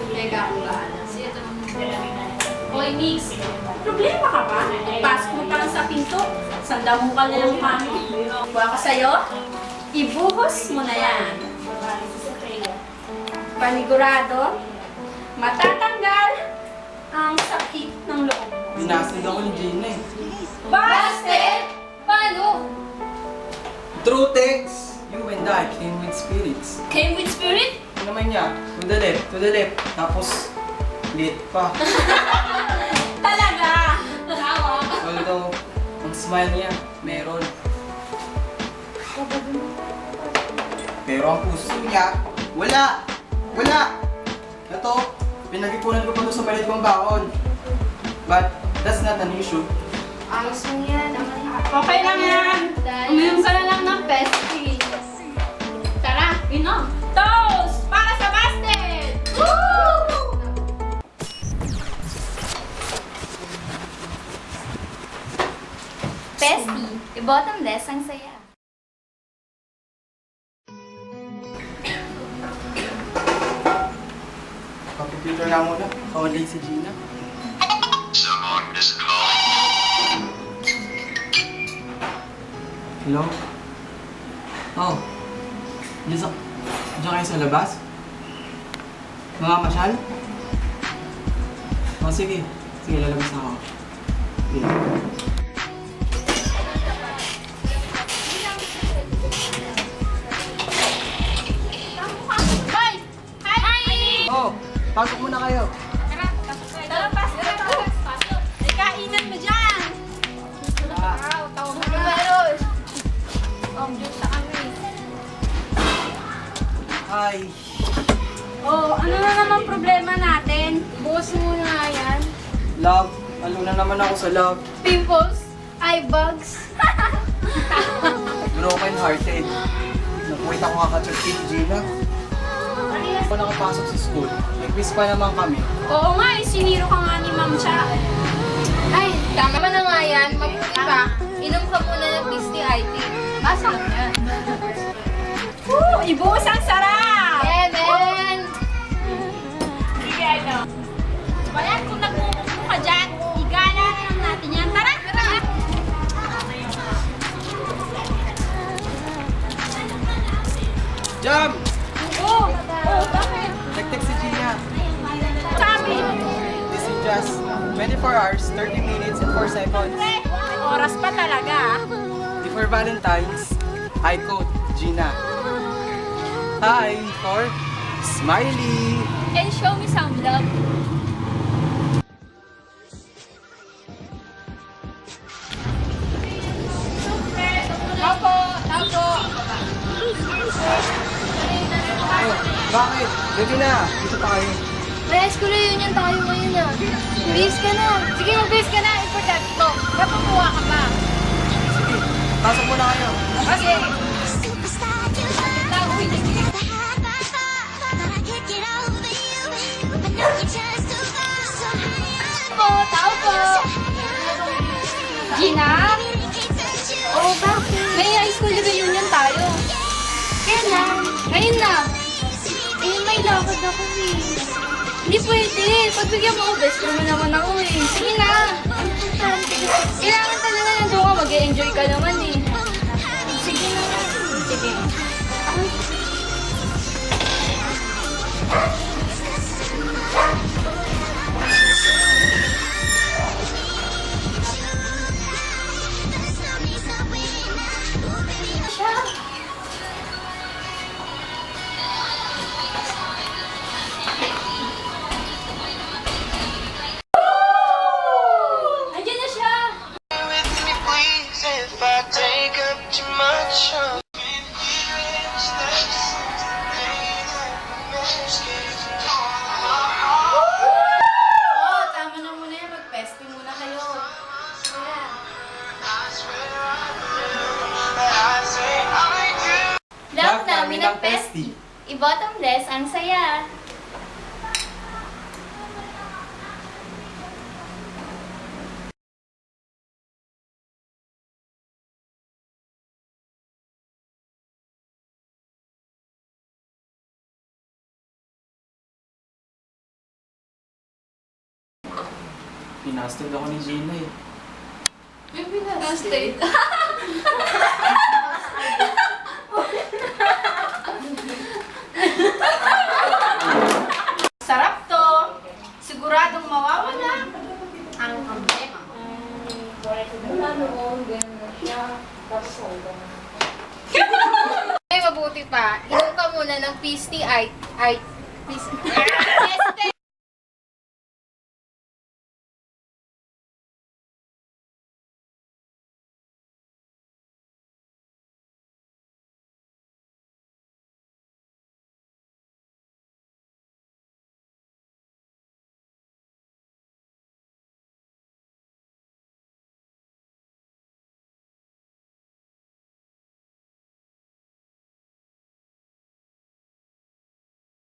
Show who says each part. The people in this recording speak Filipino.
Speaker 1: Teka, Hoy, Mix, problema ka ba? Pasok mo pa lang sa pinto, sanda mo ka na lang kami. Kuha ka sa'yo, ibuhos mo na yan. Panigurado, matatanggal ang sakit ng loob mo.
Speaker 2: Binasted ako ni Gina eh.
Speaker 1: Busted! Paano?
Speaker 2: True text! You and I came with spirits.
Speaker 1: Came with spirit?
Speaker 2: Ano naman niya? To the left. Tapos, late pa.
Speaker 1: Talaga! Tawa.
Speaker 2: Although, ang smile niya, meron. Pero ang puso niya, wala! Wala! Ito, pinag-ipunan ko pa doon sa palit kong baon. But, that's not an issue.
Speaker 3: Ayos mo yan.
Speaker 1: Okay lang yan.
Speaker 3: Uminom ka na lang ng pesty.
Speaker 1: Tara, inom. Toast! Para sa Busted! Woo!
Speaker 3: Pesty, i-bottomless ang saya.
Speaker 2: Computer na muna. Kawalit si Gina. Hello? Oh. Diyan kayo sa labas? Mga masyal? Oh, sige. Sige, lalabas na ako. Sige.
Speaker 1: Hoy! Hi!
Speaker 2: Oh, pasok muna kayo.
Speaker 1: Tara, pasok. May kainan mo dyan.
Speaker 3: Meron. Juice sa kami.
Speaker 2: Hi.
Speaker 1: Oh, ano na naman problema natin?
Speaker 3: Bukas mo na yan.
Speaker 2: Love, ano na naman ako sa love.
Speaker 3: Pimples, eye bugs.
Speaker 2: Broken hearted. Napuwit ako kakachat kay Gina. Ako nakapasok sa school. Nag-quiz pa naman kami.
Speaker 1: Oo nga, siniro ka nga ni Ma'am Cha.
Speaker 3: Ay, tama na nga yan. Mabuti pa. Inom ka muna ng Pisty IT. Basa lang yan.
Speaker 1: Woo! Ibuhos ang sarap!
Speaker 3: Men!
Speaker 1: Sige, ano? Bayan, kung nagmumukmo ka dyan, igala na lang natin yan. Tara!
Speaker 2: Jam!
Speaker 1: Oo! Oo, bakit?
Speaker 2: Nag-text si Gina.
Speaker 1: Sabi!
Speaker 2: This is just 24 hours, 30 minutes, and 4 seconds.
Speaker 1: May oras pa talaga.
Speaker 2: Before Valentine's, I quote Gina. Hi for Smiley.
Speaker 1: And show me some love. Tapo! Tapo!
Speaker 2: Oh, bakit? Gabi na. Dito tayo.
Speaker 3: May school reunion tayo ngayon ah. Bis ka na. Sige, mag-bis ka na. Important mo. Kapakuha ka pa.
Speaker 2: Sige, pasok muna kayo.
Speaker 3: Kasi, tao po.
Speaker 1: Gina?
Speaker 3: Oh, bakit? May high school reunion tayo. Kailan? Ngayon na. Eh, may lakad ako eh. Hindi pwede. Pagbigyan mo ako, best friend mo naman ako eh. Sige na. Kailangan talaga nandun ka. Mag-e-enjoy ka naman eh. Sige na. Sige.
Speaker 1: Andiyan na siya!
Speaker 4: With me, please, if I take up too much of
Speaker 3: Oh, tama na muna yan. Mag-pesty muna kayo. Love namin ang pesty. I-bottomless ang saya.
Speaker 2: Pinasted ako ni Gina eh.
Speaker 3: May pinastate.
Speaker 1: Sarap to. Siguradong mawawala ang problema.
Speaker 3: Ay, mabuti pa. Inom ka muna ng peace tea. Peace